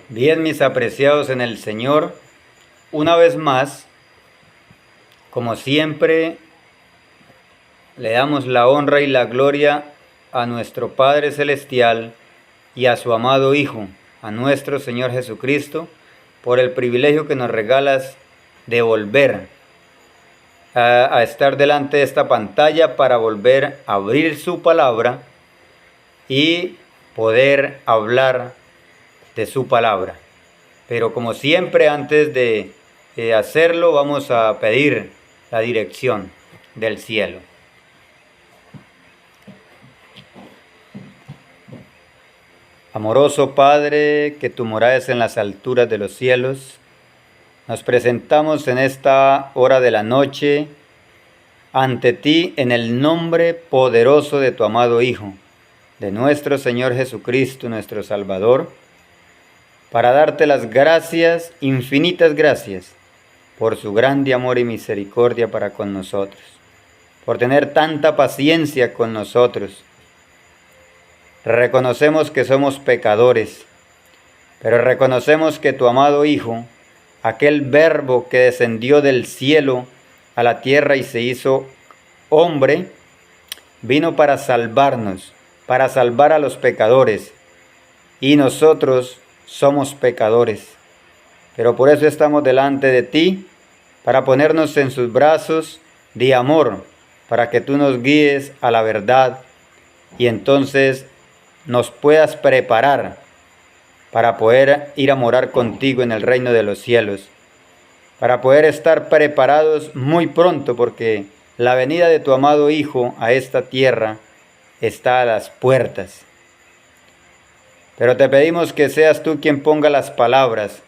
Bien, mis apreciados en el Señor, una vez más, como siempre, le damos la honra y la gloria a nuestro Padre Celestial y a su amado Hijo, a nuestro Señor Jesucristo, por el privilegio que nos regalas de volver a estar delante de esta pantalla para volver a abrir su palabra y poder hablar de su palabra. Pero como siempre, antes de hacerlo, vamos a pedir la dirección del cielo. Amoroso Padre, que tu morada es en las alturas de los cielos, nos presentamos en esta hora de la noche ante ti en el nombre poderoso de tu amado Hijo, de nuestro Señor Jesucristo, nuestro Salvador, para darte las gracias, infinitas gracias, por su grande amor y misericordia para con nosotros, por tener tanta paciencia con nosotros. Reconocemos que somos pecadores, pero reconocemos que tu amado Hijo, aquel Verbo que descendió del cielo a la tierra y se hizo hombre, vino para salvarnos, para salvar a los pecadores, y nosotros somos pecadores. Pero por eso estamos delante de ti, para ponernos en sus brazos de amor, para que tú nos guíes a la verdad y entonces nos puedas preparar para poder ir a morar contigo en el reino de los cielos, para poder estar preparados muy pronto, porque la venida de tu amado Hijo a esta tierra está a las puertas. Pero te pedimos que seas tú quien ponga las palabras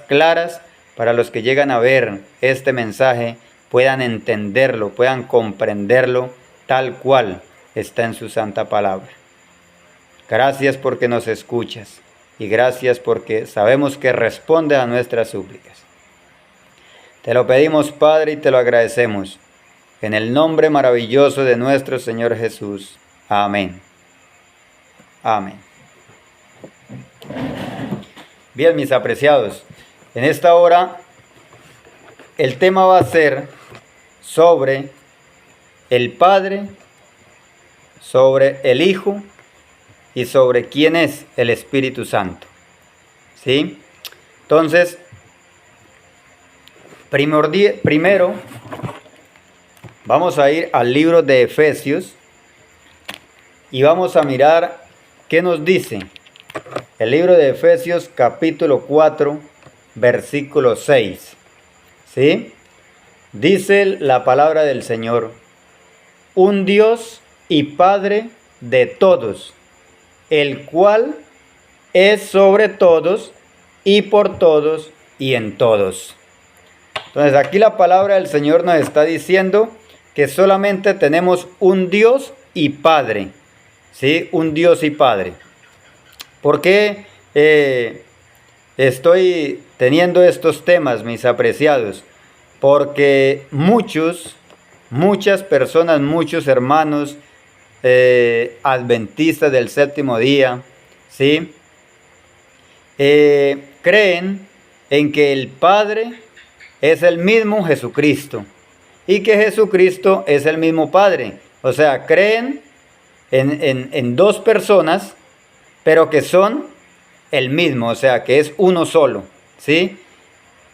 claras, para los que llegan a ver este mensaje puedan entenderlo, puedan comprenderlo tal cual está en su santa palabra. Gracias porque nos escuchas y gracias porque sabemos que respondes a nuestras súplicas. Te lo pedimos, Padre, y te lo agradecemos. En el nombre maravilloso de nuestro Señor Jesús. Amén. Amén. Bien, mis apreciados, en esta hora el tema va a ser sobre el Padre, sobre el Hijo y sobre quién es el Espíritu Santo. ¿Sí? Entonces, primero vamos a ir al libro de Efesios y vamos a mirar qué nos dice. El libro de Efesios capítulo 4, versículo 6. ¿Sí? Dice la palabra del Señor: un Dios y Padre de todos, el cual es sobre todos y por todos y en todos. Entonces aquí la palabra del Señor nos está diciendo que solamente tenemos un Dios y Padre. ¿Sí? Un Dios y Padre. ¿Por qué estoy teniendo estos temas, mis apreciados? Porque muchas personas, muchos hermanos adventistas del séptimo día, ¿sí? Creen en que el Padre es el mismo Jesucristo y que Jesucristo es el mismo Padre. O sea, creen en dos personas, pero que son el mismo, o sea, que es uno solo, ¿sí?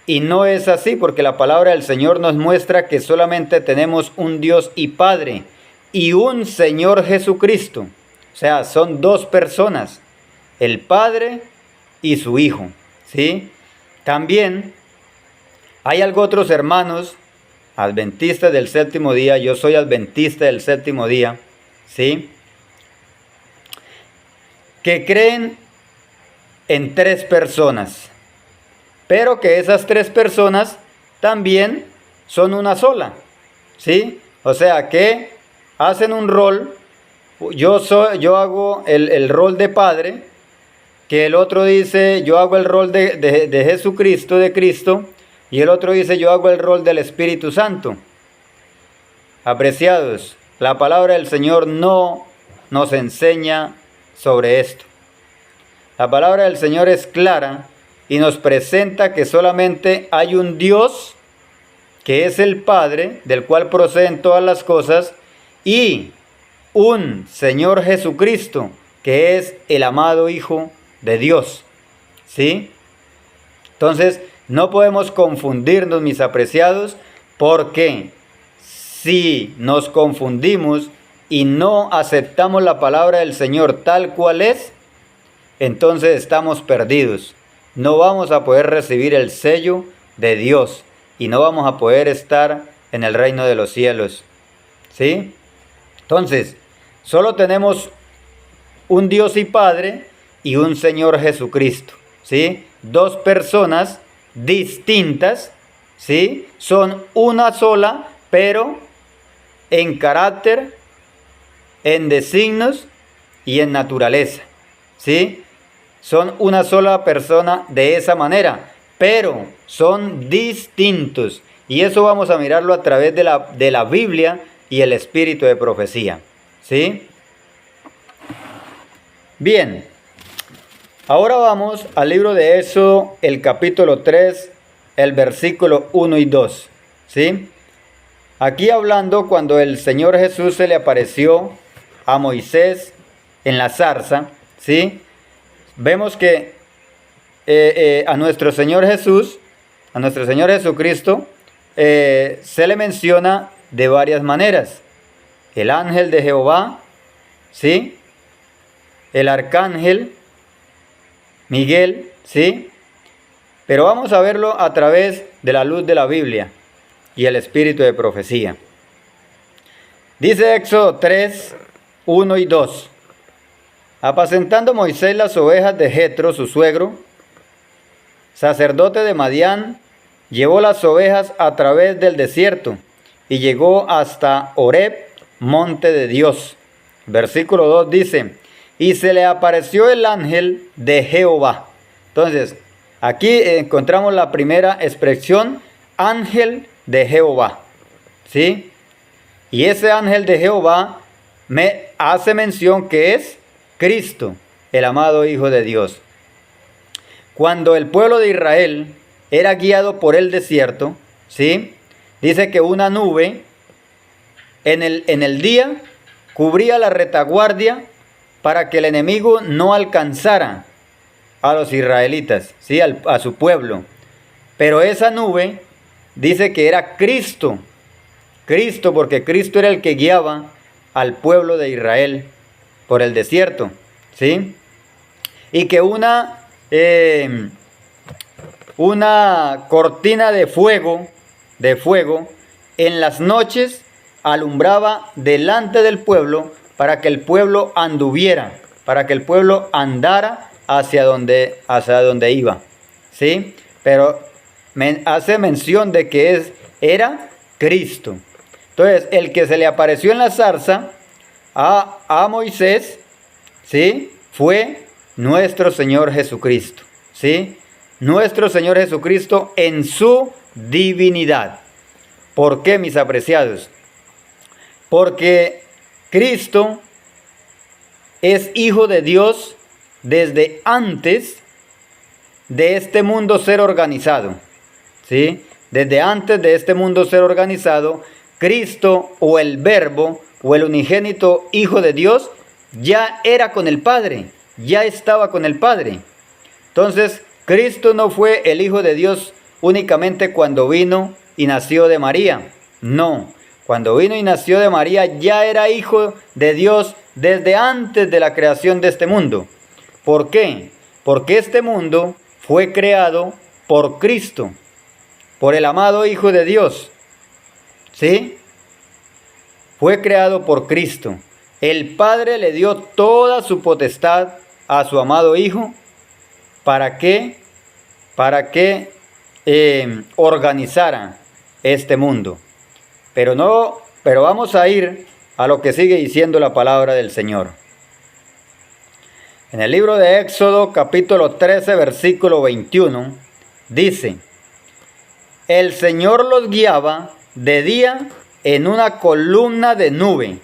Y no es así, porque la palabra del Señor nos muestra que solamente tenemos un Dios y Padre y un Señor Jesucristo. O sea, son dos personas, el Padre y su Hijo, ¿sí? También hay otros hermanos adventistas del séptimo día, yo soy adventista del séptimo día, ¿sí?, que creen en tres personas, pero que esas tres personas también son una sola, ¿sí? O sea, que hacen un rol. Yo hago el rol de Padre, que el otro dice yo hago el rol de Jesucristo, de Cristo, y el otro dice yo hago el rol del Espíritu Santo. Apreciados, la palabra del Señor no nos enseña sobre esto. La palabra del Señor es clara y nos presenta que solamente hay un Dios, que es el Padre, del cual proceden todas las cosas, y un Señor Jesucristo, que es el amado Hijo de Dios. ¿Sí? Entonces, no podemos confundirnos, mis apreciados, porque si nos confundimos y no aceptamos la palabra del Señor tal cual es, entonces estamos perdidos. No vamos a poder recibir el sello de Dios y no vamos a poder estar en el reino de los cielos. ¿Sí? Entonces, solo tenemos un Dios y Padre y un Señor Jesucristo. ¿Sí? Dos personas distintas, ¿sí? Son una sola, pero en carácter, en designios y en naturaleza. ¿Sí? Son una sola persona de esa manera, pero son distintos. Y eso vamos a mirarlo a través de la Biblia y el espíritu de profecía. ¿Sí? Bien, ahora vamos al libro de Éxodo, el capítulo 3, el versículo 1 y 2. ¿Sí? Aquí hablando cuando el Señor Jesús se le apareció a Moisés en la zarza, ¿sí? Vemos que a nuestro Señor Jesús, a nuestro Señor Jesucristo, se le menciona de varias maneras. El ángel de Jehová, ¿sí? El arcángel Miguel, ¿sí? Pero vamos a verlo a través de la luz de la Biblia y el espíritu de profecía. Dice Éxodo 3, 1 y 2. Apacentando Moisés las ovejas de Jetro, su suegro, sacerdote de Madián, llevó las ovejas a través del desierto y llegó hasta Horeb, monte de Dios. Versículo 2 dice, y se le apareció el ángel de Jehová. Entonces, aquí encontramos la primera expresión, ángel de Jehová. ¿Sí? Y ese ángel de Jehová me hace mención que es Cristo, el amado Hijo de Dios. Cuando el pueblo de Israel era guiado por el desierto, ¿sí? Dice que una nube en el día cubría la retaguardia para que el enemigo no alcanzara a los israelitas, ¿sí? A su pueblo. Pero esa nube dice que era Cristo, porque Cristo era el que guiaba al pueblo de Israel por el desierto, ¿sí? Y que una cortina de fuego en las noches alumbraba delante del pueblo para que el pueblo anduviera, para que el pueblo andara hacia donde iba, ¿sí? Pero hace mención de que era Cristo. Entonces, el que se le apareció en la zarza a Moisés, ¿sí? Fue nuestro Señor Jesucristo, ¿sí? Nuestro Señor Jesucristo en su divinidad. ¿Por qué, mis apreciados? Porque Cristo es Hijo de Dios desde antes de este mundo ser organizado, ¿sí? Desde antes de este mundo ser organizado, Cristo o el Verbo o el unigénito Hijo de Dios ya era con el Padre, ya estaba con el Padre. Entonces, Cristo no fue el Hijo de Dios únicamente cuando vino y nació de María. No, cuando vino y nació de María ya era Hijo de Dios desde antes de la creación de este mundo. ¿Por qué? Porque este mundo fue creado por Cristo, por el amado Hijo de Dios. ¿Sí? Fue creado por Cristo. El Padre le dio toda su potestad a su amado Hijo. ¿Para qué? Para que organizara este mundo. Pero vamos a ir a lo que sigue diciendo la palabra del Señor. En el libro de Éxodo, capítulo 13, versículo 21, dice: el Señor los guiaba de día en una columna de nube,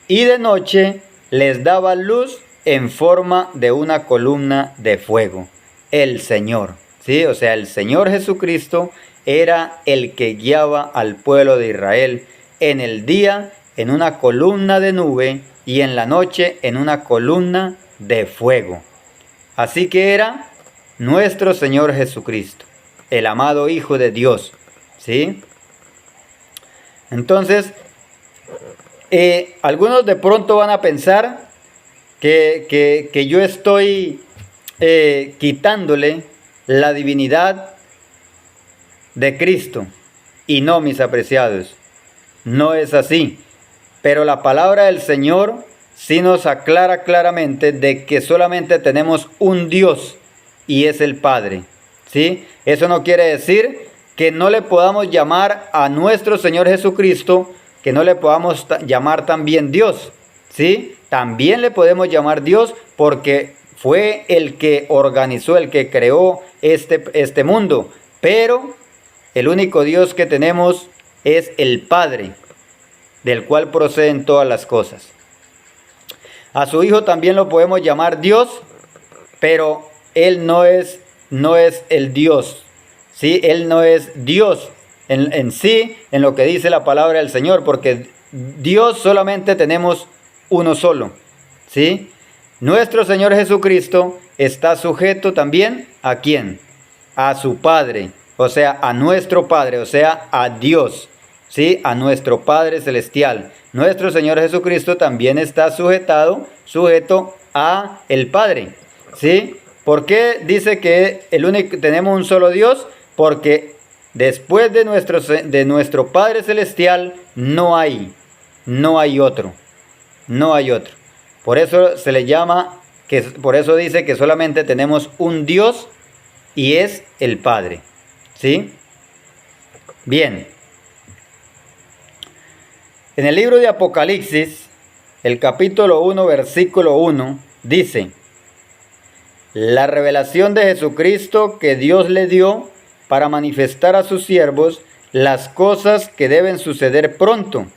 y de noche les daba luz en forma de una columna de fuego. El Señor, ¿sí? O sea, el Señor Jesucristo era el que guiaba al pueblo de Israel en el día en una columna de nube y en la noche en una columna de fuego. Así que era nuestro Señor Jesucristo, el amado Hijo de Dios, ¿sí? Entonces, algunos de pronto van a pensar que yo estoy quitándole la divinidad de Cristo. Y no, mis apreciados, no es así. Pero la palabra del Señor sí nos aclara claramente de que solamente tenemos un Dios y es el Padre, ¿sí? Eso no quiere decir que no le podamos llamar a nuestro Señor Jesucristo, que no le podamos llamar también Dios, ¿sí? También le podemos llamar Dios porque fue el que organizó, el que creó este mundo. Pero el único Dios que tenemos es el Padre, del cual proceden todas las cosas. A su Hijo también lo podemos llamar Dios, pero Él no es el Dios, ¿sí? Él no es Dios en sí, en lo que dice la palabra del Señor, porque Dios solamente tenemos uno solo, ¿sí? Nuestro Señor Jesucristo está sujeto también ¿a quién? A su Padre, o sea, a nuestro Padre, o sea, a Dios, ¿sí? A nuestro Padre Celestial. Nuestro Señor Jesucristo también está sujeto a el Padre, ¿sí? ¿Por qué dice que tenemos un solo Dios? Porque después de nuestro Padre Celestial no hay otro. No hay otro. Por eso se le llama, por eso dice que solamente tenemos un Dios y es el Padre, ¿sí? Bien. En el libro de Apocalipsis, el capítulo 1, versículo 1, dice: la revelación de Jesucristo que Dios le dio para manifestar a sus siervos las cosas que deben suceder pronto,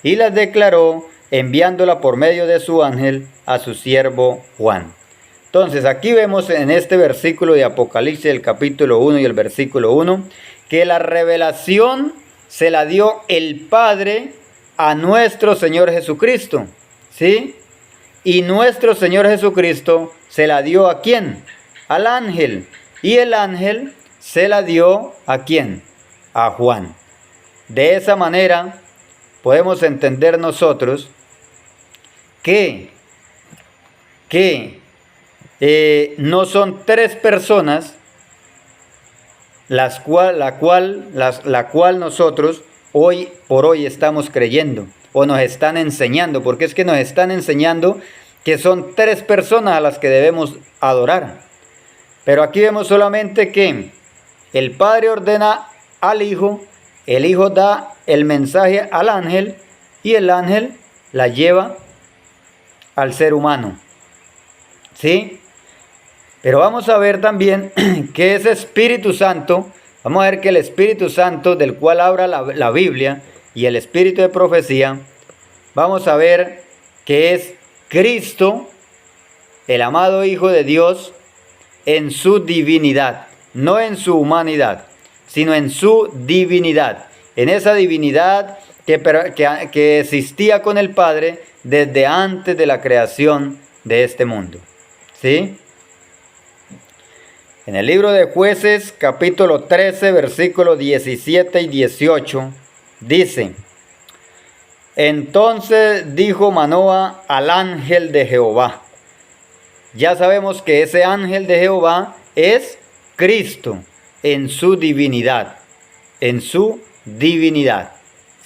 y las declaró enviándola por medio de su ángel a su siervo Juan. Entonces aquí vemos en este versículo de Apocalipsis, el capítulo 1 y el versículo 1, que la revelación se la dio el Padre a nuestro Señor Jesucristo, ¿sí? Y nuestro Señor Jesucristo se la dio ¿a quién? Al ángel. Y el ángel se la dio ¿a quién? A Juan. De esa manera podemos entender nosotros que no son tres personas la cual nosotros hoy por hoy estamos creyendo o nos están enseñando, porque es que nos están enseñando que son tres personas a las que debemos adorar. Pero aquí vemos solamente que el Padre ordena al Hijo, el Hijo da el mensaje al ángel y el ángel la lleva al ser humano, ¿sí? Pero vamos a ver también que ese Espíritu Santo, vamos a ver que el Espíritu Santo del cual habla la Biblia y el Espíritu de profecía, vamos a ver que es Cristo, el amado Hijo de Dios, en su divinidad, no en su humanidad, sino en su divinidad, en esa divinidad que existía con el Padre desde antes de la creación de este mundo, ¿sí? En el libro de Jueces, capítulo 13, versículos 17 y 18, dice: entonces dijo Manoah al ángel de Jehová. Ya sabemos que ese ángel de Jehová es Cristo en su divinidad,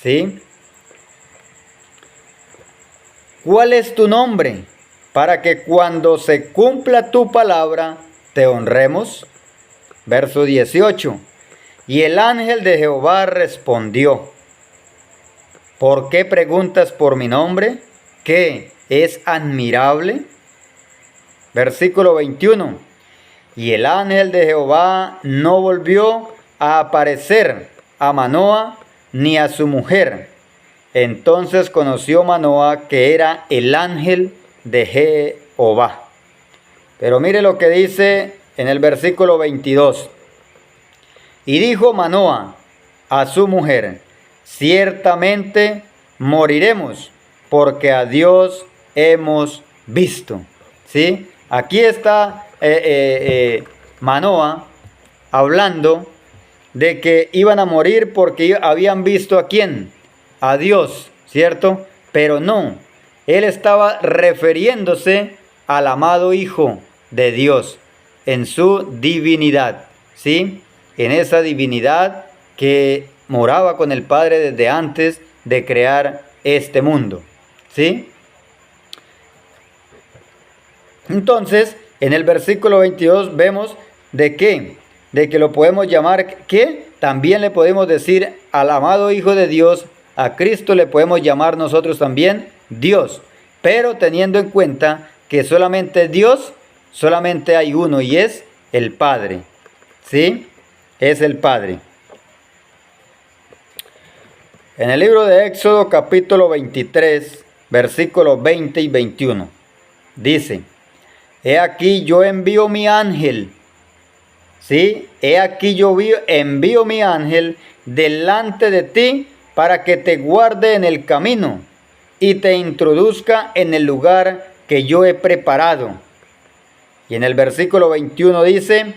¿sí? ¿Cuál es tu nombre? Para que cuando se cumpla tu palabra te honremos. Verso 18. Y el ángel de Jehová respondió: ¿por qué preguntas por mi nombre? ¿Qué es admirable? Versículo 21. Y el ángel de Jehová no volvió a aparecer a Manoah ni a su mujer. Entonces conoció Manoah que era el ángel de o va. Pero mire lo que dice en el versículo 22. Y dijo Manoa a su mujer: ciertamente moriremos, porque a Dios hemos visto. ¿Sí? Aquí está Manoa hablando de que iban a morir porque habían visto ¿a quién? A Dios, ¿cierto? Pero no, él estaba refiriéndose al amado Hijo de Dios en su divinidad, ¿sí? En esa divinidad que moraba con el Padre desde antes de crear este mundo, ¿sí? Entonces, en el versículo 22 vemos de qué, de que lo podemos llamar, que también le podemos decir al amado Hijo de Dios, a Cristo le podemos llamar nosotros también Dios, pero teniendo en cuenta que solamente Dios, solamente hay uno y es el Padre, ¿sí? Es el Padre. En el libro de Éxodo capítulo 23, versículos 20 y 21, dice: he aquí yo envío mi ángel, ¿sí? He aquí yo envío mi ángel delante de ti para que te guarde en el camino y te introduzca en el lugar que yo he preparado. Y en el versículo 21 dice: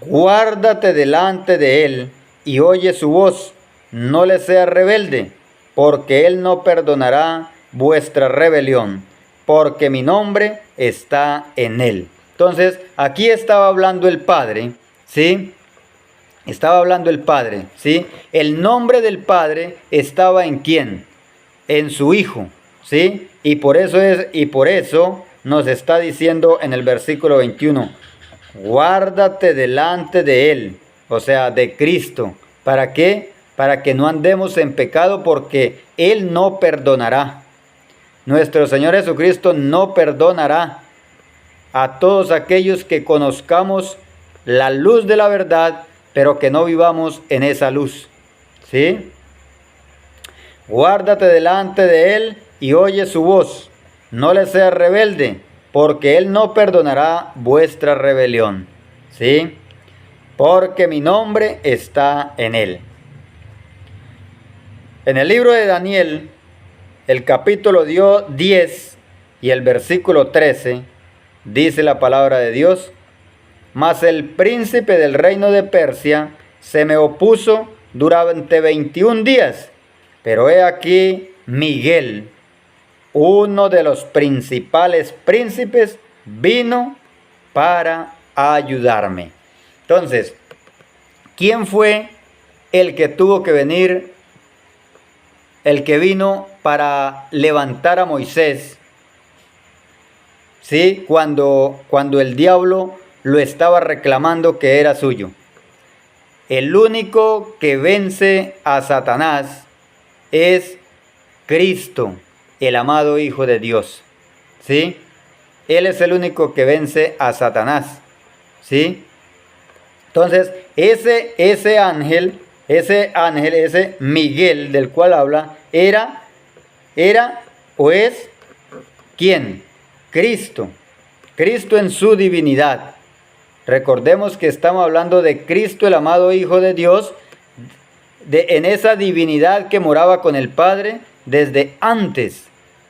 guárdate delante de él y oye su voz, no le seas rebelde, porque él no perdonará vuestra rebelión, porque mi nombre está en él. Entonces, aquí estaba hablando el Padre, ¿sí? Estaba hablando el Padre, ¿sí? El nombre del Padre estaba en ¿quién? En su Hijo, ¿sí? Y por eso nos está diciendo en el versículo 21, guárdate delante de él, o sea, de Cristo. ¿Para qué? Para que no andemos en pecado, porque él no perdonará. Nuestro Señor Jesucristo no perdonará a todos aquellos que conozcamos la luz de la verdad, pero que no vivamos en esa luz, ¿sí? Guárdate delante de él y oye su voz, no le seas rebelde, porque él no perdonará vuestra rebelión, ¿sí? Porque mi nombre está en él. En el libro de Daniel, el capítulo 10 y el versículo 13, dice la palabra de Dios: mas el príncipe del reino de Persia se me opuso durante 21 días, pero he aquí Miguel, uno de los principales príncipes, vino para ayudarme. Entonces, ¿quién fue el que tuvo que venir, el que vino para levantar a Moisés? ¿Sí? Cuando el diablo lo estaba reclamando que era suyo. El único que vence a Satanás es Cristo, el amado Hijo de Dios, ¿sí? Él es el único que vence a Satanás, ¿sí? Entonces, ese ángel, ese Miguel del cual habla, era o es, ¿quién? Cristo. Cristo en su divinidad. Recordemos que estamos hablando de Cristo, el amado Hijo de Dios, en esa divinidad que moraba con el Padre desde antes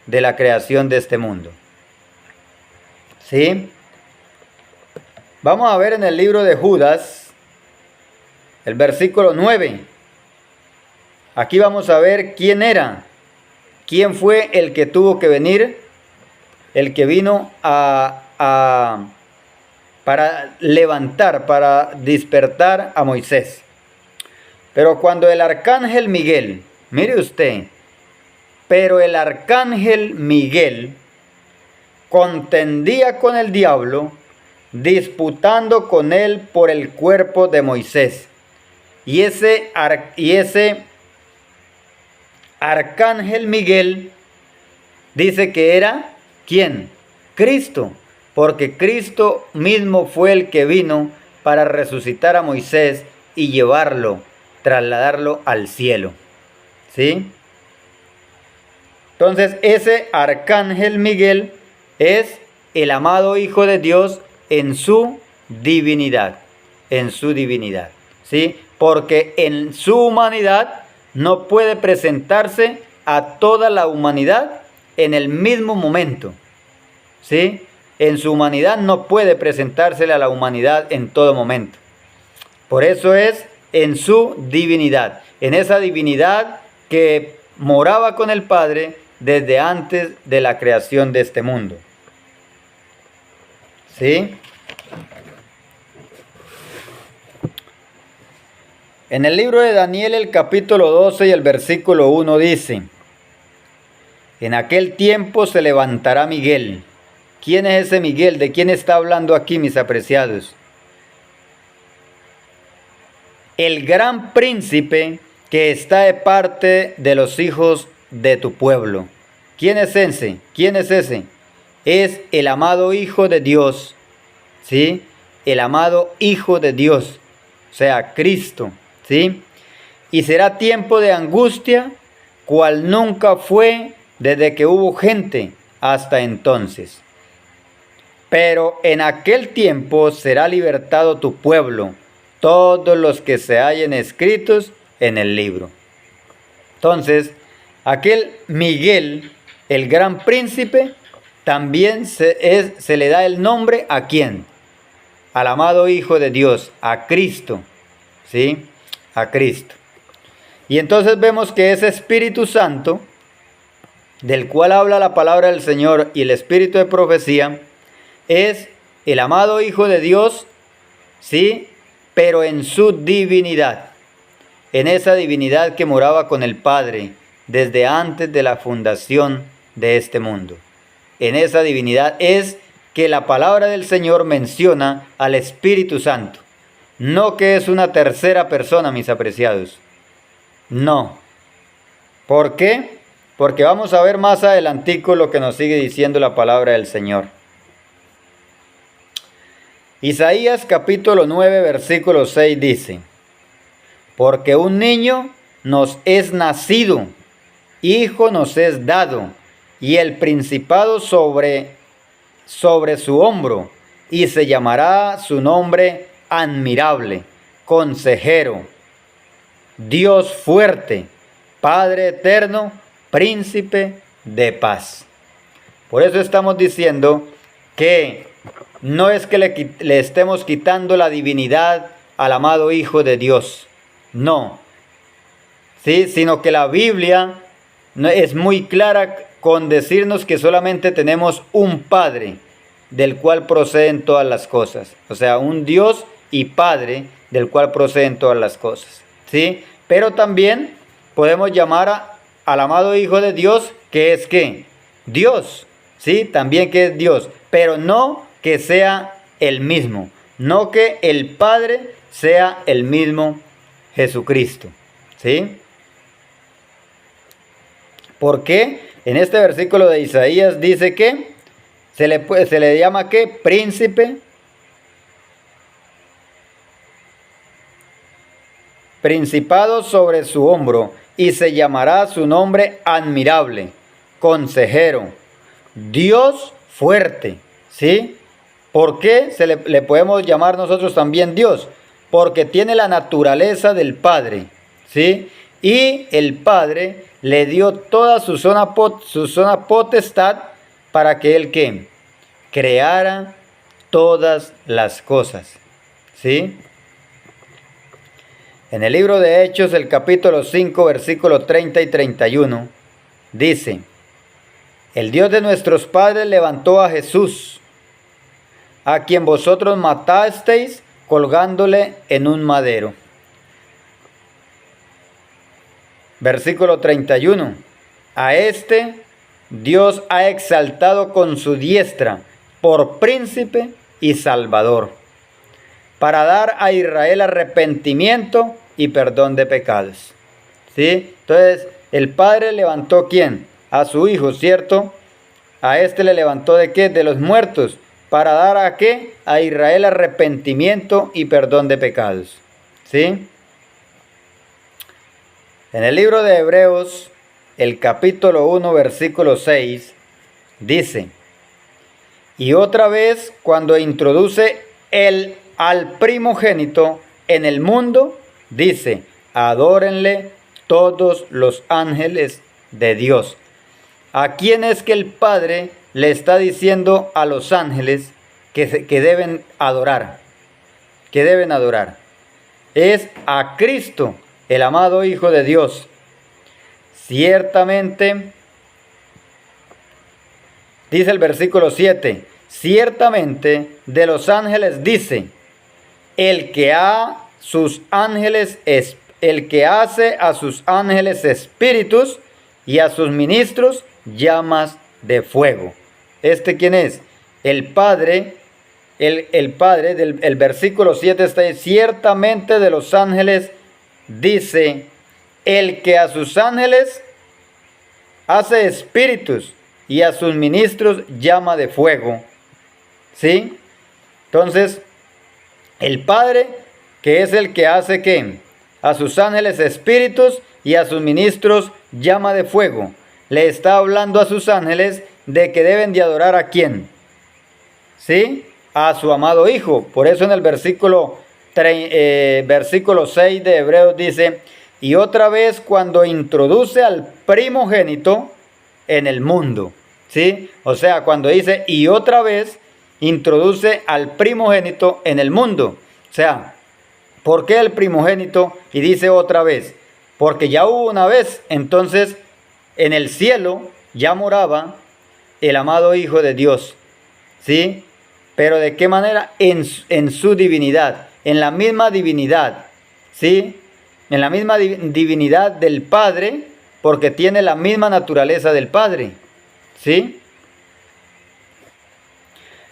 de la creación de este mundo, ¿sí? Vamos a ver en el libro de Judas, el versículo 9. Aquí vamos a ver quién era, quién fue el que tuvo que venir, el que vino para levantar, para despertar a Moisés. Pero cuando el arcángel Miguel, mire usted, pero el arcángel Miguel contendía con el diablo, disputando con él por el cuerpo de Moisés. Y ese arcángel Miguel dice que era, ¿quién? Cristo. Porque Cristo mismo fue el que vino para resucitar a Moisés y llevarlo, trasladarlo al cielo, ¿sí? Entonces ese arcángel Miguel es el amado Hijo de Dios en su divinidad, ¿sí? Porque en su humanidad no puede presentarse a toda la humanidad en el mismo momento, ¿sí? En su humanidad no puede presentársele a la humanidad en todo momento. Por eso es en su divinidad, en esa divinidad que moraba con el Padre desde antes de la creación de este mundo. ¿Sí? En el libro de Daniel, el capítulo 12 y el versículo 1 dice: en aquel tiempo se levantará Miguel. ¿Quién es ese Miguel? ¿De quién está hablando aquí, mis apreciados? El gran príncipe que está de parte de los hijos de tu pueblo. ¿Quién es ese? ¿Quién es ese? Es el amado Hijo de Dios, ¿sí? El amado Hijo de Dios, o sea, Cristo, ¿sí? Y será tiempo de angustia, cual nunca fue desde que hubo gente hasta entonces. Pero en aquel tiempo será libertado tu pueblo, todos los que se hallen escritos en el libro. Entonces, aquel Miguel, el gran príncipe, también se le da el nombre ¿a quién? Al amado Hijo de Dios, a Cristo, ¿sí? A Cristo. Y entonces vemos que ese Espíritu Santo, del cual habla la palabra del Señor, y el Espíritu de profecía, es el amado Hijo de Dios, ¿sí? Pero en su divinidad, en esa divinidad que moraba con el Padre desde antes de la fundación de este mundo. En esa divinidad es que la palabra del Señor menciona al Espíritu Santo. No que es una tercera persona, mis apreciados. No. ¿Por qué? Porque vamos a ver más adelantico lo que nos sigue diciendo la palabra del Señor. Isaías capítulo 9, versículo 6 dice: porque un niño nos es nacido, hijo nos es dado, y el principado sobre su hombro, y se llamará su nombre admirable, consejero, Dios fuerte, Padre eterno, príncipe de paz. Por eso estamos diciendo que no es que le estemos quitando la divinidad al amado Hijo de Dios, no, ¿sí? Sino que la Biblia es muy clara con decirnos que solamente tenemos un Padre del cual proceden todas las cosas. O sea, un Dios y Padre del cual proceden todas las cosas, ¿sí? Pero también podemos llamar al amado Hijo de Dios, que es ¿qué? Dios, ¿sí? También que es Dios, pero no que sea el mismo, no que el Padre sea el mismo Jesucristo, ¿sí? ¿Por qué? En este versículo de Isaías dice que se le llama ¿qué? Príncipe, principado sobre su hombro, y se llamará su nombre admirable, consejero, Dios fuerte, ¿sí? ¿Por qué le podemos llamar nosotros también Dios? Porque tiene la naturaleza del Padre, ¿sí? Y el Padre le dio toda su zona potestad para que Él, ¿qué? Creara todas las cosas, ¿sí? En el libro de Hechos, el capítulo 5, versículos 30 y 31, dice: el Dios de nuestros padres levantó a Jesús, a quien vosotros matasteis colgándole en un madero. Versículo 31. A este Dios ha exaltado con su diestra por príncipe y salvador, para dar a Israel arrepentimiento y perdón de pecados. ¿Sí? Entonces, el Padre levantó ¿quién? A su Hijo, ¿cierto? A este le levantó ¿de qué? De los muertos, para dar a ¿qué? A Israel arrepentimiento y perdón de pecados. ¿Sí? En el libro de Hebreos, el capítulo 1, versículo 6, dice: Y otra vez cuando introduce al primogénito en el mundo, dice, adórenle todos los ángeles de Dios. ¿A quién es que el Padre le está diciendo a los ángeles que deben adorar? Que deben adorar. Es a Cristo, el amado Hijo de Dios. Ciertamente, dice el versículo 7, ciertamente de los ángeles dice, el que hace a sus ángeles espíritus y a sus ministros llamas de fuego. ¿Quién es? El Padre. El Padre del versículo 7 está, ciertamente de los ángeles dice, el que a sus ángeles hace espíritus y a sus ministros llama de fuego. ¿Sí? Entonces, el Padre, que es el que hace ¿qué? A sus ángeles espíritus y a sus ministros llama de fuego. Le está hablando a sus ángeles de que deben de adorar ¿a quién? ¿Sí? A su amado Hijo. Por eso en el versículo 6 de Hebreos dice, y otra vez cuando introduce al primogénito en el mundo. ¿Sí? O sea, cuando dice, y otra vez introduce al primogénito en el mundo. O sea, ¿por qué el primogénito? Y dice otra vez, porque ya hubo una vez, entonces en el cielo ya moraba el amado Hijo de Dios. ¿Sí? Pero ¿de qué manera? En su divinidad, en la misma divinidad, ¿sí? En la misma divinidad del Padre, porque tiene la misma naturaleza del Padre, ¿sí?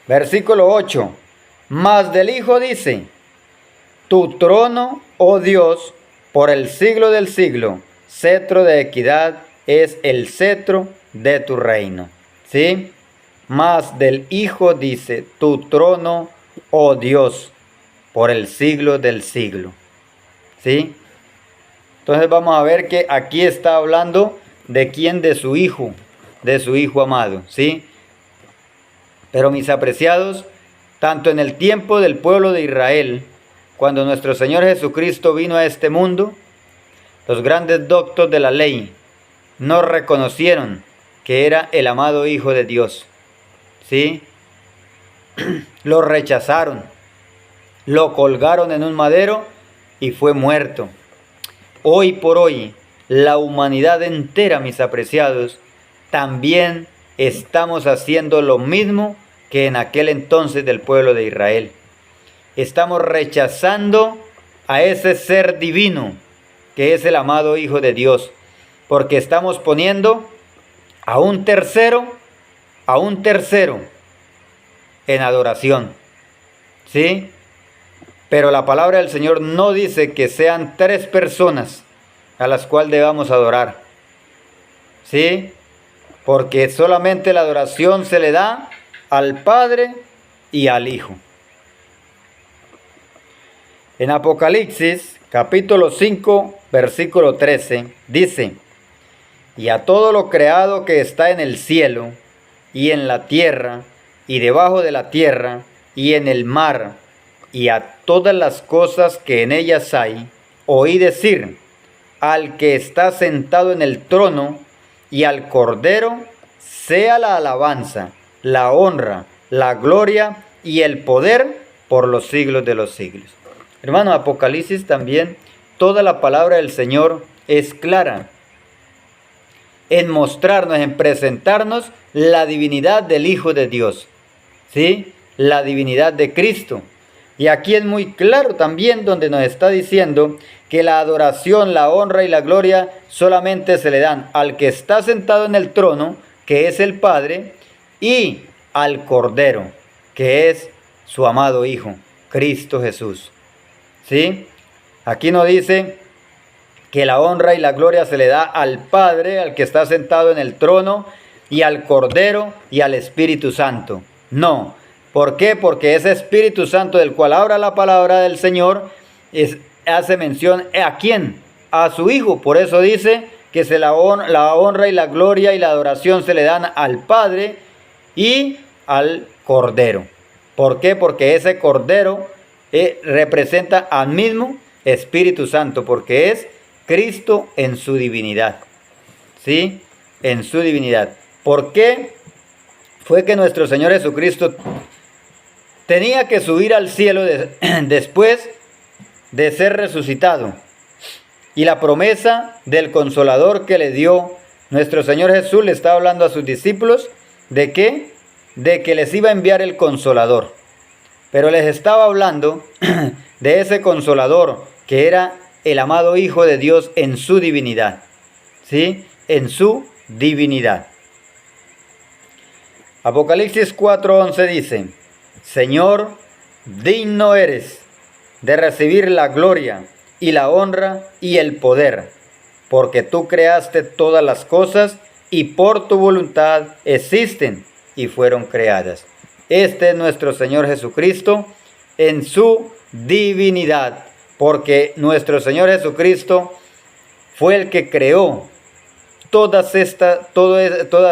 Versículo 8, mas del Hijo dice, tu trono, oh Dios, por el siglo del siglo, cetro de equidad es el cetro de tu reino, ¿sí? Mas del Hijo dice, tu trono, oh Dios, por el siglo del siglo. ¿Sí? Entonces vamos a ver que aquí está hablando de quién, de su Hijo amado. ¿Sí? Pero mis apreciados, tanto en el tiempo del pueblo de Israel, cuando nuestro Señor Jesucristo vino a este mundo, los grandes doctos de la ley no reconocieron que era el amado Hijo de Dios. ¿Sí? Lo rechazaron, lo colgaron en un madero y fue muerto. Hoy por hoy, la humanidad entera, mis apreciados, también estamos haciendo lo mismo que en aquel entonces del pueblo de Israel. Estamos rechazando a ese ser divino que es el amado Hijo de Dios, porque estamos poniendo a un tercero en adoración. ¿Sí? Pero la palabra del Señor no dice que sean 3 personas a las cuales debamos adorar. ¿Sí? Porque solamente la adoración se le da al Padre y al Hijo. En Apocalipsis, capítulo 5, versículo 13, dice, y a todo lo creado que está en el cielo, y en la tierra, y debajo de la tierra, y en el mar, y a todas las cosas que en ellas hay, oí decir, al que está sentado en el trono, y al Cordero, sea la alabanza, la honra, la gloria y el poder por los siglos de los siglos. Hermano, Apocalipsis también, toda la palabra del Señor es clara en mostrarnos, en presentarnos la divinidad del Hijo de Dios, ¿sí? La divinidad de Cristo. Y aquí es muy claro también donde nos está diciendo que la adoración, la honra y la gloria solamente se le dan al que está sentado en el trono, que es el Padre, y al Cordero, que es su amado Hijo, Cristo Jesús. ¿Sí? Aquí nos dice que la honra y la gloria se le da al Padre, al que está sentado en el trono, y al Cordero y al Espíritu Santo. No. ¿Por qué? Porque ese Espíritu Santo del cual habla la palabra del Señor hace mención ¿a quién? A su Hijo. Por eso dice que la honra y la gloria y la adoración se le dan al Padre y al Cordero. ¿Por qué? Porque ese Cordero representa al mismo Espíritu Santo, porque es Cristo en su divinidad. ¿Sí? En su divinidad. ¿Por qué fue que nuestro Señor Jesucristo tenía que subir al cielo después de ser resucitado? Y la promesa del Consolador que le dio nuestro Señor Jesús, le estaba hablando a sus discípulos, ¿de qué? De que les iba a enviar el Consolador. Pero les estaba hablando de ese Consolador que era el amado Hijo de Dios en su divinidad. ¿Sí? En su divinidad. Apocalipsis 4:11 dice: Señor, digno eres de recibir la gloria y la honra y el poder, porque tú creaste todas las cosas y por tu voluntad existen y fueron creadas. Este es nuestro Señor Jesucristo en su divinidad, porque nuestro Señor Jesucristo fue el que creó todas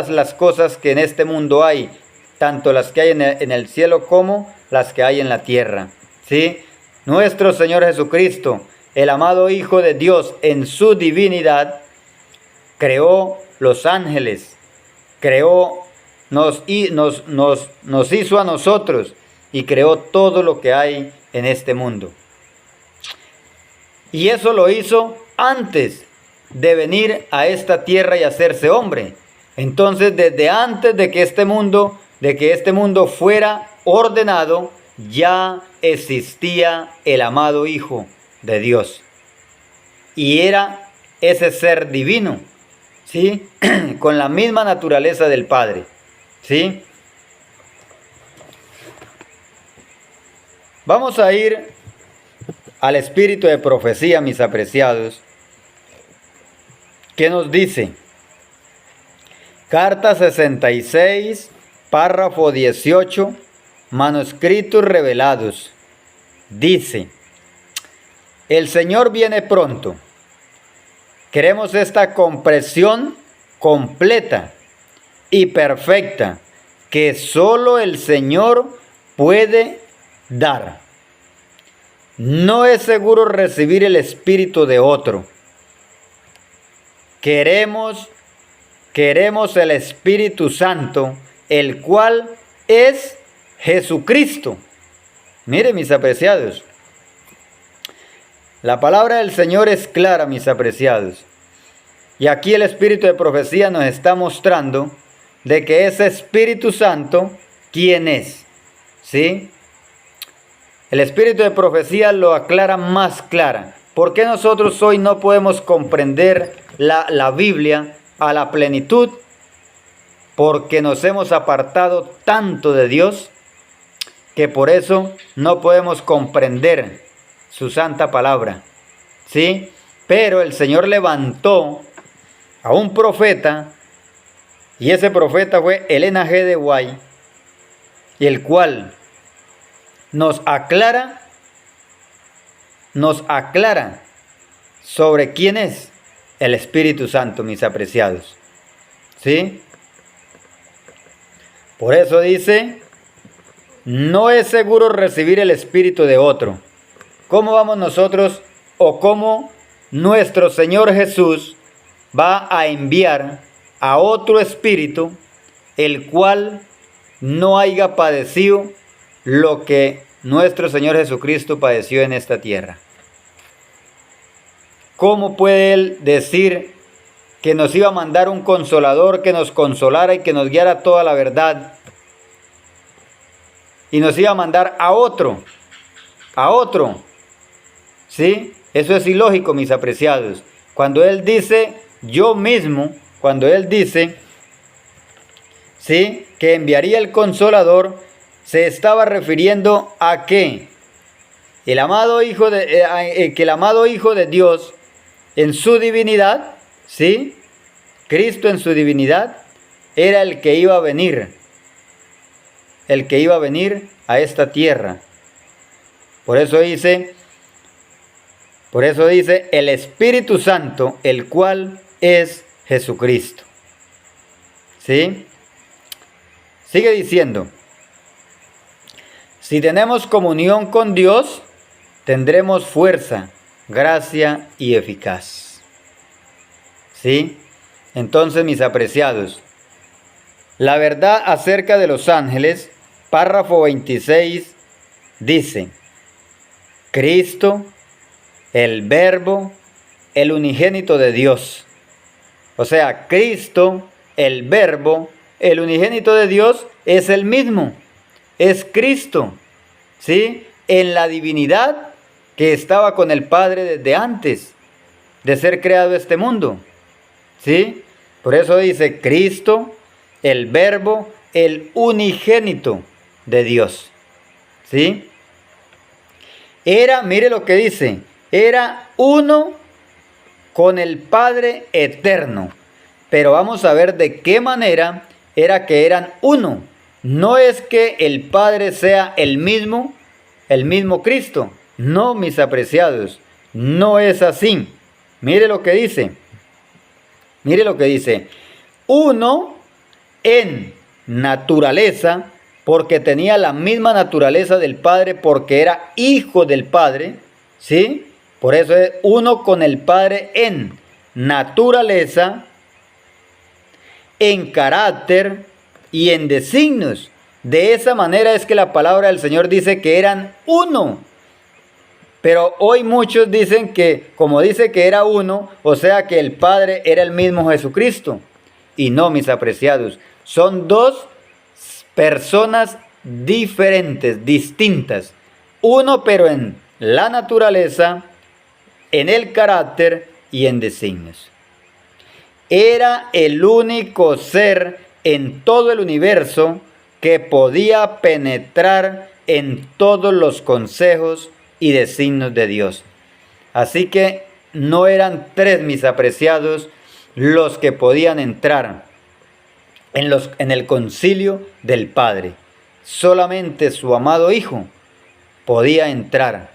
las cosas que en este mundo hay, tanto las que hay en el cielo como las que hay en la tierra. ¿Sí? Nuestro Señor Jesucristo, el amado Hijo de Dios en su divinidad, creó los ángeles, nos hizo a nosotros y creó todo lo que hay en este mundo. Y eso lo hizo antes de venir a esta tierra y hacerse hombre. Entonces, desde antes de que este mundo fuera ordenado, ya existía el amado Hijo de Dios. Y era ese ser divino, ¿sí? Con la misma naturaleza del Padre, ¿sí? Vamos a ir al espíritu de profecía, mis apreciados, que nos dice, carta 66, párrafo 18, manuscritos revelados, dice: el Señor viene pronto. Queremos esta comprensión completa y perfecta que solo el Señor puede dar. No es seguro recibir el espíritu de otro. Queremos el Espíritu Santo, el cual es Jesucristo. Mire, mis apreciados, la palabra del Señor es clara, mis apreciados. Y aquí el espíritu de profecía nos está mostrando de que ese Espíritu Santo, ¿quién es? ¿Sí? El espíritu de profecía lo aclara más clara. ¿Por qué nosotros hoy no podemos comprender la Biblia a la plenitud? Porque nos hemos apartado tanto de Dios que por eso no podemos comprender su santa palabra. ¿Sí? Pero el Señor levantó a un profeta, y ese profeta fue Elena G. de White, y el cual nos aclara sobre quién es el Espíritu Santo, mis apreciados. ¿Sí? Por eso dice, no es seguro recibir el espíritu de otro. ¿Cómo vamos nosotros o cómo nuestro Señor Jesús va a enviar a otro espíritu el cual no haya padecido lo que nuestro Señor Jesucristo padeció en esta tierra? ¿Cómo puede Él decir que nos iba a mandar un consolador que nos consolara y que nos guiara toda la verdad? Y nos iba a mandar a otro. ¿Sí? Eso es ilógico, mis apreciados. Cuando Él dice, yo mismo, cuando Él dice, ¿sí?, que enviaría el consolador, se estaba refiriendo a que el amado Hijo de Dios en su divinidad, ¿sí?, Cristo en su divinidad, era el que iba a venir a esta tierra. Por eso dice el Espíritu Santo, el cual es Jesucristo. ¿Sí? Sigue diciendo, Si tenemos comunión con Dios, tendremos fuerza, gracia y eficaz. ¿Sí? Entonces, mis apreciados, la verdad acerca de los ángeles, párrafo 26, dice: Cristo, el Verbo, el unigénito de Dios. O sea, Cristo, el Verbo, el unigénito de Dios, es el mismo. Es Cristo, ¿sí? En la divinidad que estaba con el Padre desde antes de ser creado este mundo, ¿sí? Por eso dice Cristo, el Verbo, el unigénito de Dios, ¿sí? Era, mire lo que dice, era uno con el Padre eterno. Pero vamos a ver de qué manera era que eran uno. No es que el Padre sea el mismo Cristo. No, mis apreciados, no es así. Mire lo que dice. Mire lo que dice. Uno en naturaleza, porque tenía la misma naturaleza del Padre, porque era hijo del Padre, ¿sí? Por eso es uno con el Padre en naturaleza, en carácter y en designios. De esa manera es que la palabra del Señor dice que eran uno. Pero hoy muchos dicen que, como dice que era uno, o sea que el Padre era el mismo Jesucristo. Y no, mis apreciados, son dos personas diferentes, distintas. Uno, pero en la naturaleza, en el carácter y en designios. Era el único ser en todo el universo que podía penetrar en todos los consejos y designios de Dios. Así que no eran tres, mis apreciados, los que podían entrar en el concilio del Padre. Solamente su amado Hijo podía entrar.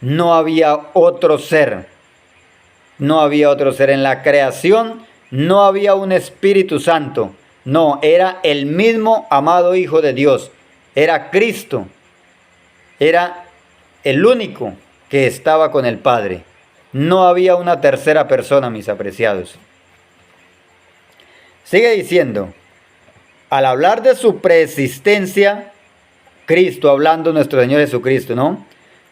No había otro ser. No había otro ser. En la creación no había un Espíritu Santo. No, era el mismo amado Hijo de Dios. Era Cristo. Era el único que estaba con el Padre. No había una tercera persona, mis apreciados. Sigue diciendo, al hablar de su preexistencia, Cristo, hablando nuestro Señor Jesucristo, ¿no?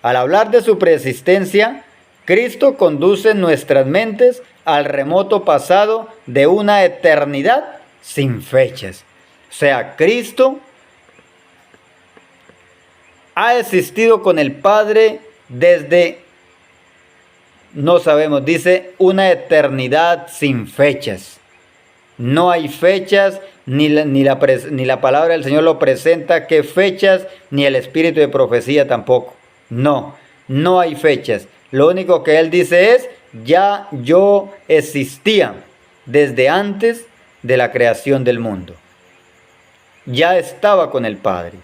Al hablar de su preexistencia, Cristo conduce nuestras mentes al remoto pasado de una eternidad sin fechas. O sea, Cristo ha existido con el Padre desde, no sabemos, dice una eternidad sin fechas. No hay fechas, ni la palabra del Señor lo presenta, qué fechas, ni el espíritu de profecía tampoco. No, no hay fechas. Lo único que Él dice es, ya yo existía desde antes de la creación del mundo. Ya estaba con el Padre.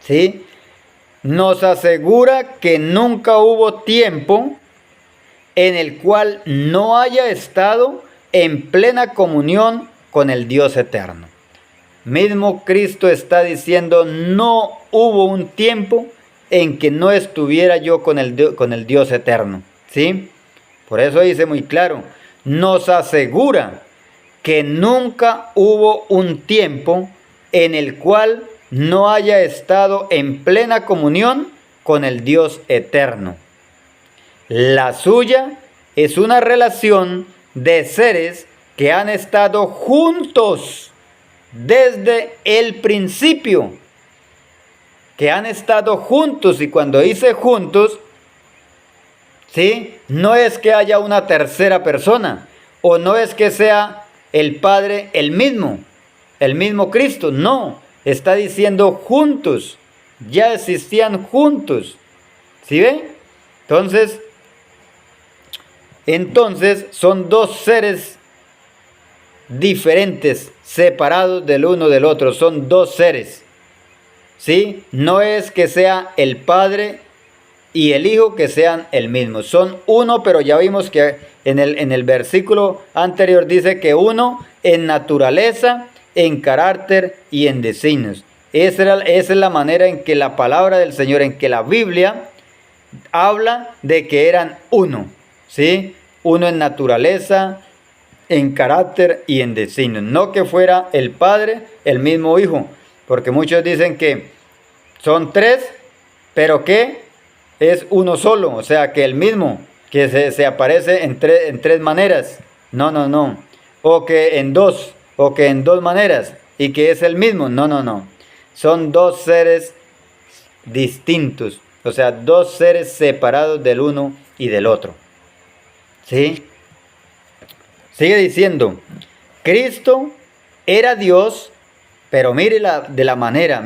¿Sí? Nos asegura que nunca hubo tiempo en el cual no haya estado en plena comunión con el Dios eterno. Mismo Cristo está diciendo, no hubo un tiempo en que no estuviera yo con el Dios eterno. ¿Sí? Por eso dice muy claro, nos asegura que nunca hubo un tiempo en el cual no haya estado en plena comunión con el Dios eterno. La suya es una relación de seres que han estado juntos desde el principio. Que han estado juntos, y cuando dice juntos, ¿sí? No es que haya una tercera persona, o no es que sea el Padre el mismo Cristo, no, está diciendo juntos, ya existían juntos, ¿sí ven? Entonces son dos seres diferentes, separados del uno del otro, son dos seres, ¿sí? No es que sea el Padre y el Hijo que sean el mismo, son uno, pero ya vimos que en el versículo anterior dice que uno en naturaleza, en carácter y en designios. Esa es la manera en que la palabra del Señor, en que la Biblia habla de que eran uno, ¿sí? Uno en naturaleza, en carácter y en designio. No que fuera el Padre, el mismo Hijo, porque muchos dicen que son tres, pero que es uno solo, o sea, que el mismo, que se aparece en tres maneras. No, no, no. O que en dos maneras, y que es el mismo. No, no, no. Son dos seres distintos, o sea, dos seres separados del uno y del otro. ¿Sí? Sigue diciendo, Cristo era Dios, pero mire de la manera,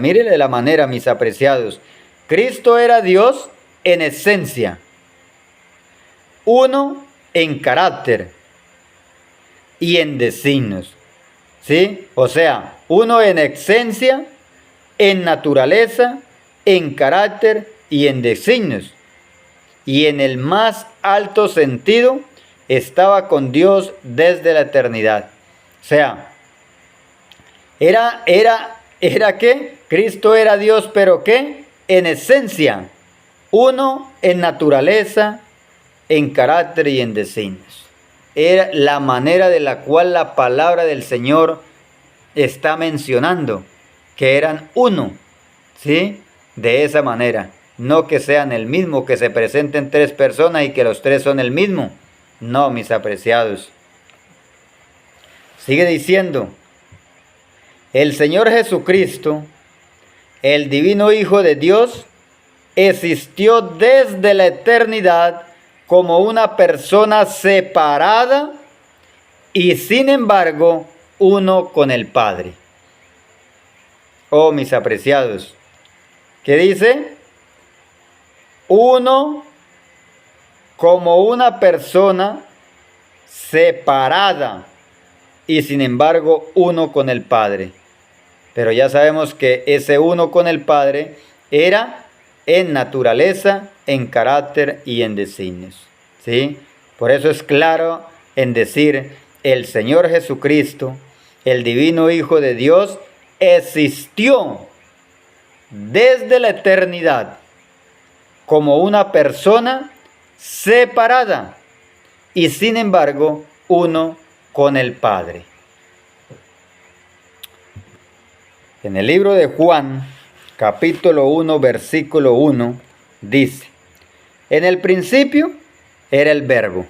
mis apreciados. Cristo era Dios en esencia, uno en carácter y en designios. ¿Sí? O sea, uno en esencia, en naturaleza, en carácter y en designios. Y en el más alto sentido, estaba con Dios desde la eternidad. O sea, era ¿qué? Cristo era Dios, pero ¿qué? En esencia, uno en naturaleza, en carácter y en designios. Era la manera de la cual la palabra del Señor está mencionando que eran uno, ¿sí? De esa manera, no que sean el mismo, que se presenten tres personas y que los tres son el mismo. No, mis apreciados. Sigue diciendo, el Señor Jesucristo, el divino Hijo de Dios, existió desde la eternidad como una persona separada y sin embargo uno con el Padre. Oh, mis apreciados, ¿qué dice? Uno como una persona separada y sin embargo uno con el Padre. Pero ya sabemos que ese uno con el Padre era en naturaleza, en carácter y en designios. ¿Sí? Por eso es claro en decir, el Señor Jesucristo, el divino Hijo de Dios, existió desde la eternidad como una persona separada y sin embargo uno con el Padre. En el libro de Juan, capítulo 1, versículo 1, dice, en el principio era el Verbo,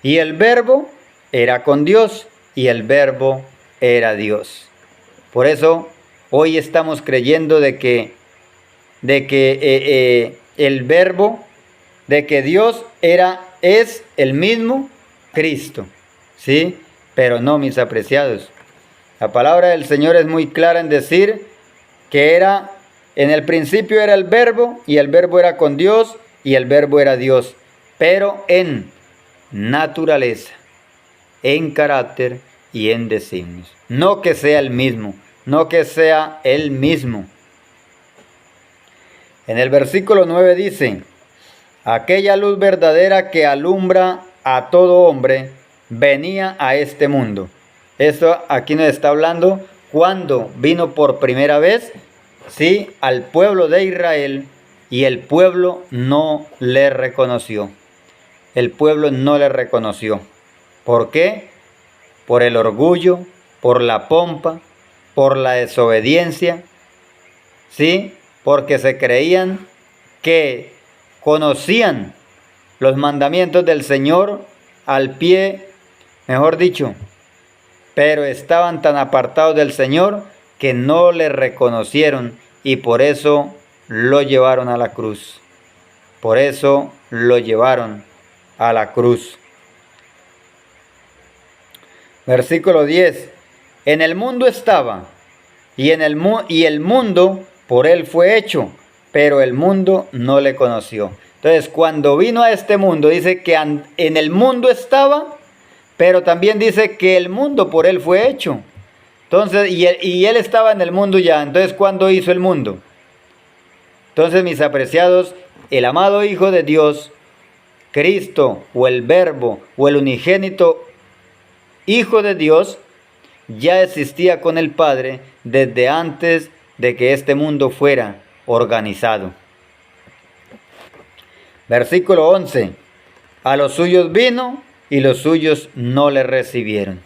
y el Verbo era con Dios, y el Verbo era Dios. Por eso hoy estamos creyendo de que el Verbo, de que Dios es el mismo Cristo, ¿sí? Pero no, mis apreciados. La palabra del Señor es muy clara en decir que en el principio era el Verbo, y el Verbo era con Dios, y el Verbo era Dios, pero en naturaleza, en carácter y en designios. No que sea el mismo, no que sea el mismo. En el versículo 9 dice, aquella luz verdadera que alumbra a todo hombre venía a este mundo. Esto aquí nos está hablando cuando vino por primera vez, sí, al pueblo de Israel, y el pueblo no le reconoció. El pueblo no le reconoció. ¿Por qué? Por el orgullo, por la pompa, por la desobediencia, ¿sí? Porque se creían que conocían los mandamientos del Señor al pie, mejor dicho, pero estaban tan apartados del Señor que no le reconocieron y por eso lo llevaron a la cruz. Por eso lo llevaron a la cruz. Versículo 10. En el mundo estaba, y el mundo por él fue hecho, pero el mundo no le conoció. Entonces, cuando vino a este mundo, dice que en el mundo estaba, pero también dice que el mundo por él fue hecho. Entonces, y él estaba en el mundo ya. Entonces, ¿cuándo hizo el mundo? Entonces, mis apreciados, el amado Hijo de Dios, Cristo, o el Verbo, o el unigénito Hijo de Dios, ya existía con el Padre desde antes de que este mundo fuera organizado. Versículo 11. A los suyos vino y los suyos no le recibieron.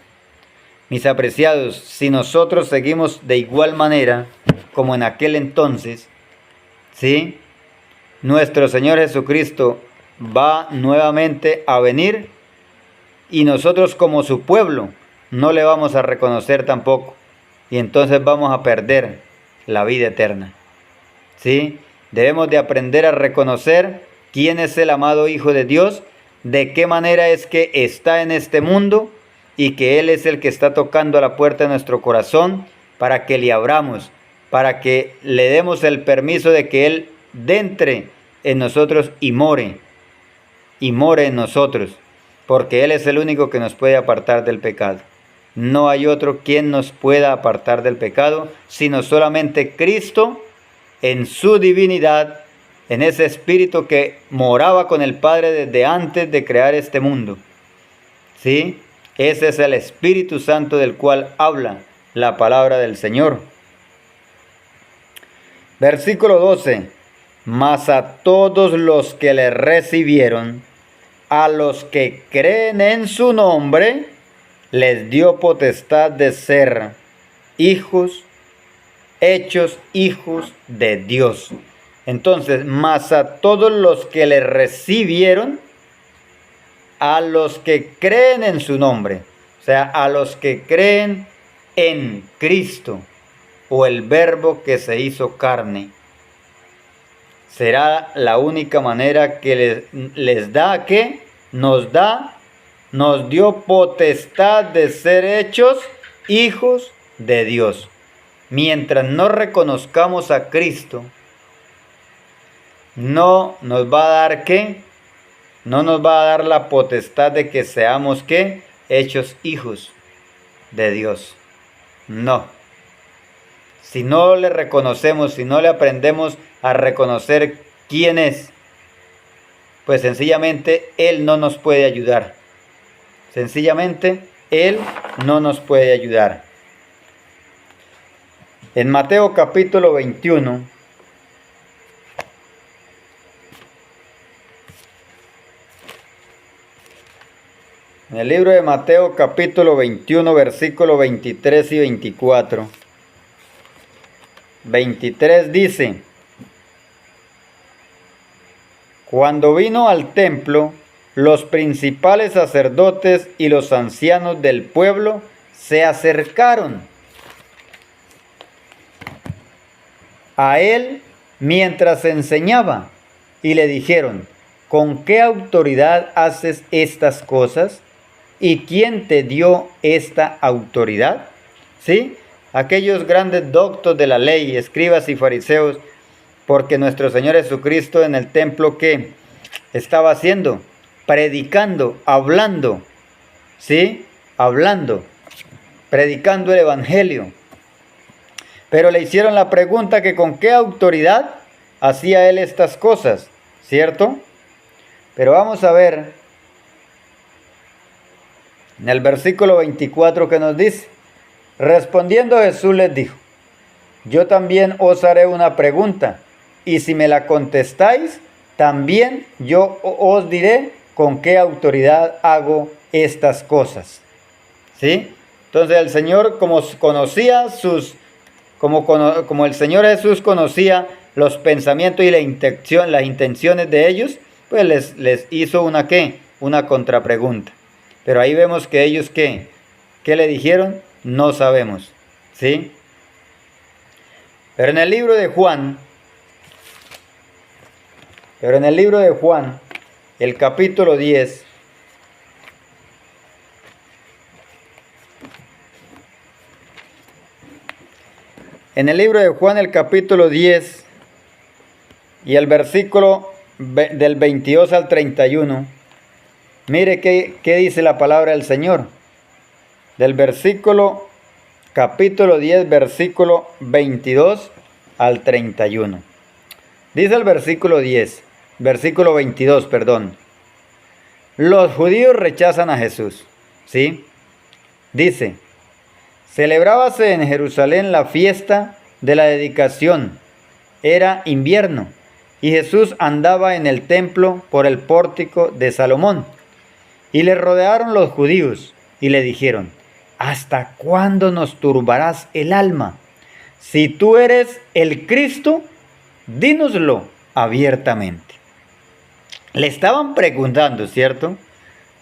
Mis apreciados, si nosotros seguimos de igual manera como en aquel entonces, ¿sí? Nuestro Señor Jesucristo va nuevamente a venir y nosotros como su pueblo no le vamos a reconocer tampoco. Y entonces vamos a perder la vida eterna. ¿Sí? Debemos de aprender a reconocer quién es el amado Hijo de Dios, de qué manera es que está en este mundo y que Él es el que está tocando a la puerta de nuestro corazón para que le abramos, para que le demos el permiso de que Él entre en nosotros y more en nosotros, porque Él es el único que nos puede apartar del pecado. No hay otro quien nos pueda apartar del pecado, sino solamente Cristo en su divinidad, en ese Espíritu que moraba con el Padre desde antes de crear este mundo. ¿Sí? Ese es el Espíritu Santo del cual habla la palabra del Señor. Versículo 12. Mas a todos los que le recibieron, a los que creen en su nombre, les dio potestad de ser hijos, hechos hijos de Dios. Entonces, mas a todos los que le recibieron, a los que creen en su nombre, o sea, a los que creen en Cristo o el Verbo que se hizo carne, será la única manera que les da, que nos dio potestad de ser hechos hijos de Dios. Mientras no reconozcamos a Cristo, no nos va a dar ¿qué? No nos va a dar la potestad de que seamos ¿qué? Hechos hijos de Dios. No. Si no le reconocemos, si no le aprendemos a reconocer quién es, pues sencillamente Él no nos puede ayudar. Sencillamente Él no nos puede ayudar. En Mateo capítulo 21, en el libro de Mateo capítulo 21, versículo 23 y 24. 23 dice: Cuando vino al templo, los principales sacerdotes y los ancianos del pueblo se acercaron a él mientras enseñaba y le dijeron: ¿con qué autoridad haces estas cosas? ¿Y quién te dio esta autoridad? ¿Sí? Aquellos grandes doctos de la ley, escribas y fariseos, porque nuestro Señor Jesucristo en el templo, ¿qué estaba haciendo? Predicando, hablando, ¿sí? Hablando, predicando el Evangelio. Pero le hicieron la pregunta que con qué autoridad hacía Él estas cosas, ¿cierto? Pero vamos a ver en el versículo 24 que nos dice: respondiendo Jesús les dijo: yo también os haré una pregunta, y si me la contestáis, también yo os diré con qué autoridad hago estas cosas. ¿Sí? Entonces el Señor, como conocía como el Señor Jesús conocía los pensamientos y las intenciones de ellos, pues les hizo una contrapregunta. Pero ahí vemos que ellos ¿qué le dijeron? No sabemos. ¿Sí? Pero en el libro de Juan, el capítulo 10, en el libro de Juan, el capítulo 10 y el versículo del 22 al 31, mire qué dice la palabra del Señor. Del capítulo 10, versículo 22 al 31. Dice el versículo 22, perdón. Los judíos rechazan a Jesús, ¿sí? Dice: celebrábase en Jerusalén la fiesta de la dedicación. Era invierno y Jesús andaba en el templo por el pórtico de Salomón. Y le rodearon los judíos y le dijeron: ¿hasta cuándo nos turbarás el alma? Si tú eres el Cristo, dínoslo abiertamente. Le estaban preguntando, ¿cierto?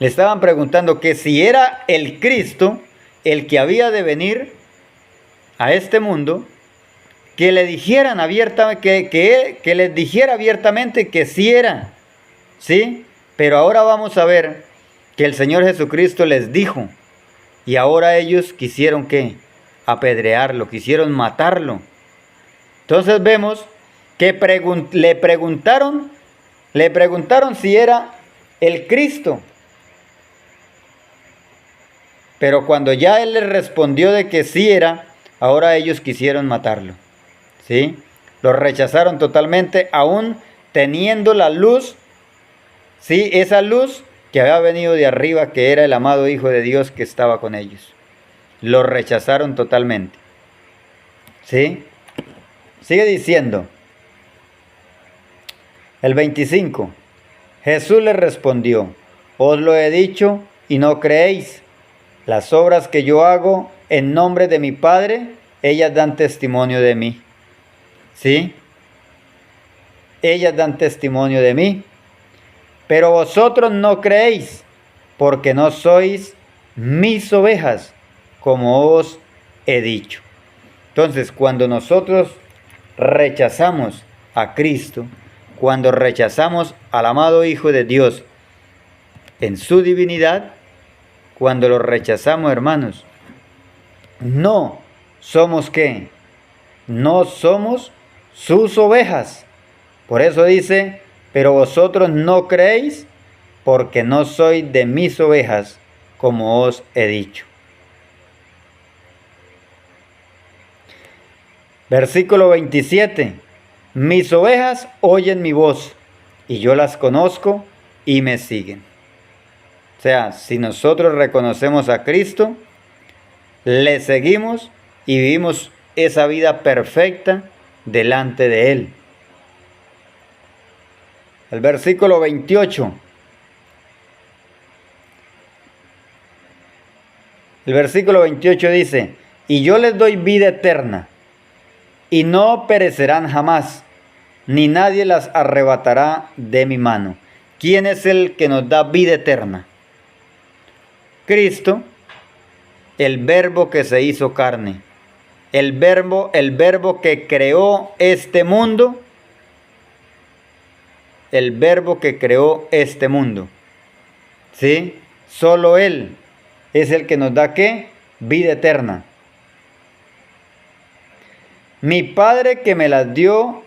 Le estaban preguntando que si era el Cristo, el que había de venir a este mundo, que le dijeran abiertamente, que les dijera abiertamente que sí era, ¿sí? Pero ahora vamos a ver que el Señor Jesucristo les dijo, y ahora ellos quisieron ¿qué? Apedrearlo, quisieron matarlo. Entonces vemos que le preguntaron si era el Cristo. Pero cuando ya él les respondió de que sí era, ahora ellos quisieron matarlo. ¿Sí? Lo rechazaron totalmente, aún teniendo la luz, ¿sí? Esa luz que había venido de arriba, que era el amado Hijo de Dios que estaba con ellos. Lo rechazaron totalmente. ¿Sí? Sigue diciendo. El 25. Jesús les respondió: os lo he dicho y no creéis. Las obras que yo hago en nombre de mi Padre, ellas dan testimonio de mí. ¿Sí? Ellas dan testimonio de mí. Pero vosotros no creéis, porque no sois mis ovejas, como os he dicho. Entonces, cuando nosotros rechazamos a Cristo, cuando rechazamos al amado Hijo de Dios en su divinidad, cuando lo rechazamos, hermanos, no somos ¿qué? No somos sus ovejas. Por eso dice: pero vosotros no creéis, porque no sois de mis ovejas, como os he dicho. Versículo 27. Mis ovejas oyen mi voz, y yo las conozco y me siguen. O sea, si nosotros reconocemos a Cristo, le seguimos y vivimos esa vida perfecta delante de Él. El versículo 28. El versículo 28 dice: y yo les doy vida eterna, y no perecerán jamás, ni nadie las arrebatará de mi mano. ¿Quién es el que nos da vida eterna? Cristo, el Verbo que se hizo carne. El verbo que creó este mundo. El Verbo que creó este mundo. ¿Sí? Solo Él es el que nos da ¿qué? Vida eterna. Mi Padre que me las dio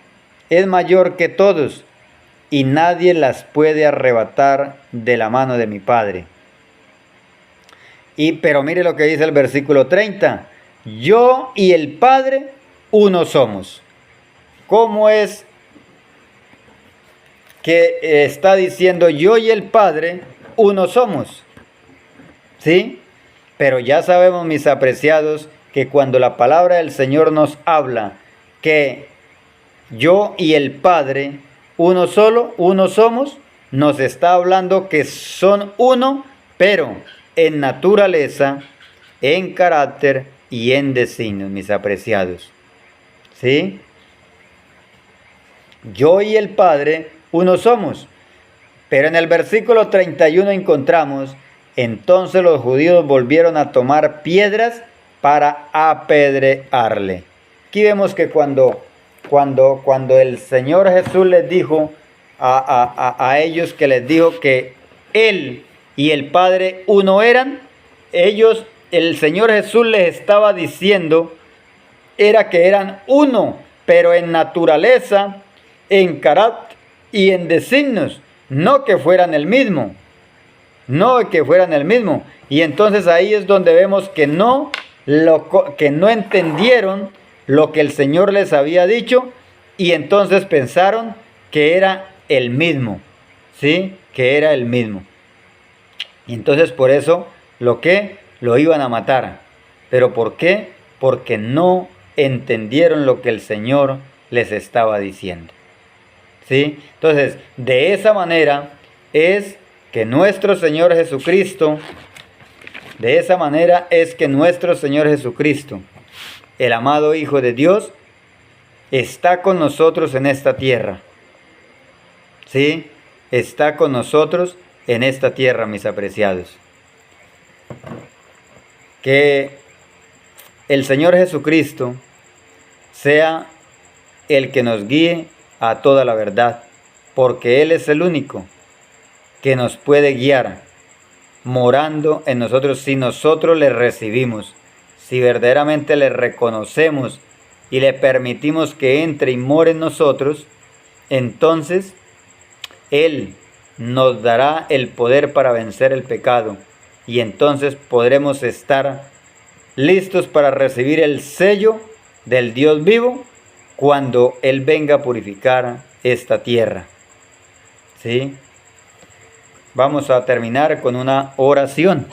es mayor que todos, y nadie las puede arrebatar de la mano de mi Padre. Pero mire lo que dice el versículo 30. Yo y el Padre uno somos. ¿Cómo es que está diciendo yo y el Padre uno somos? ¿Sí? Pero ya sabemos, mis apreciados, que cuando la palabra del Señor nos habla que yo y el Padre uno solo, uno somos, nos está hablando que son uno, pero en naturaleza, en carácter y en designios, mis apreciados. ¿Sí? Yo y el Padre uno somos. Pero en el versículo 31 encontramos: entonces los judíos volvieron a tomar piedras para apedrearle. Aquí vemos que cuando el Señor Jesús les dijo a ellos, que les dijo que Él y el Padre uno eran, el Señor Jesús les estaba diciendo era que eran uno, pero en naturaleza, en carácter y en designios, no que fueran el mismo. No que fueran el mismo. Y entonces ahí es donde vemos que no entendieron lo que el Señor les había dicho, y entonces pensaron que era el mismo. ¿Sí? Que era el mismo. Y entonces por eso lo iban a matar. ¿Pero por qué? Porque no entendieron lo que el Señor les estaba diciendo. ¿Sí? Entonces, de esa manera es que nuestro Señor Jesucristo, el amado Hijo de Dios, está con nosotros en esta tierra. ¿Sí? Está con nosotros en esta tierra, mis apreciados. Que el Señor Jesucristo sea el que nos guíe a toda la verdad, porque Él es el único que nos puede guiar, morando en nosotros si nosotros le recibimos, si verdaderamente le reconocemos y le permitimos que entre y more en nosotros. Entonces Él nos dará el poder para vencer el pecado, y entonces podremos estar listos para recibir el sello del Dios vivo cuando Él venga a purificar esta tierra. ¿Sí? Vamos a terminar con una oración.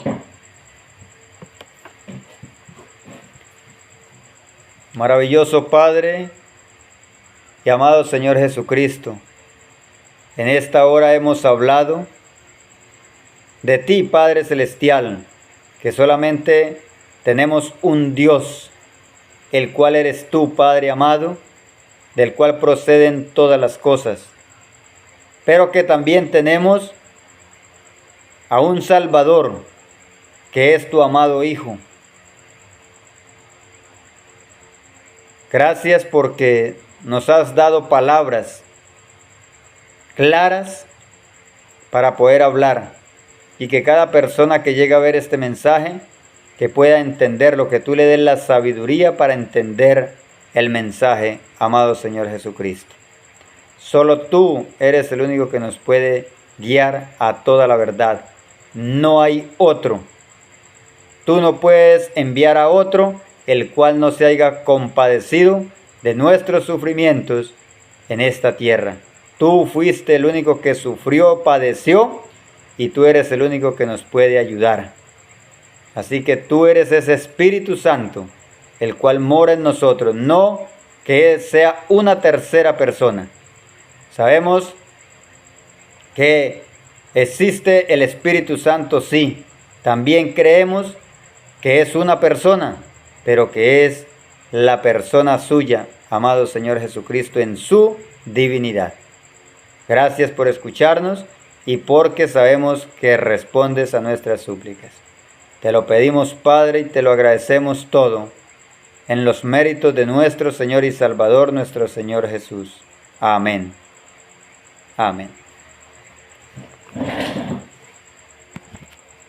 Maravilloso Padre y amado Señor Jesucristo, en esta hora hemos hablado de ti, Padre Celestial, que solamente tenemos un Dios, el cual eres tú, Padre amado, del cual proceden todas las cosas, pero que también tenemos a un Salvador, que es tu amado Hijo. Gracias porque nos has dado palabras claras para poder hablar, y que cada persona que llegue a ver este mensaje, que pueda entender lo que tú le des la sabiduría para entender el mensaje, amado Señor Jesucristo. Solo tú eres el único que nos puede guiar a toda la verdad. No hay otro. Tú no puedes enviar a otro el cual no se haya compadecido de nuestros sufrimientos en esta tierra. Tú fuiste el único que sufrió, padeció, y tú eres el único que nos puede ayudar. Así que tú eres ese Espíritu Santo, el cual mora en nosotros, no que sea una tercera persona. Sabemos que existe el Espíritu Santo, sí. También creemos que es una persona, pero que es la persona suya, amado Señor Jesucristo, en su divinidad. Gracias por escucharnos y porque sabemos que respondes a nuestras súplicas. Te lo pedimos, Padre, y te lo agradecemos todo en los méritos de nuestro Señor y Salvador, nuestro Señor Jesús. Amén. Amén.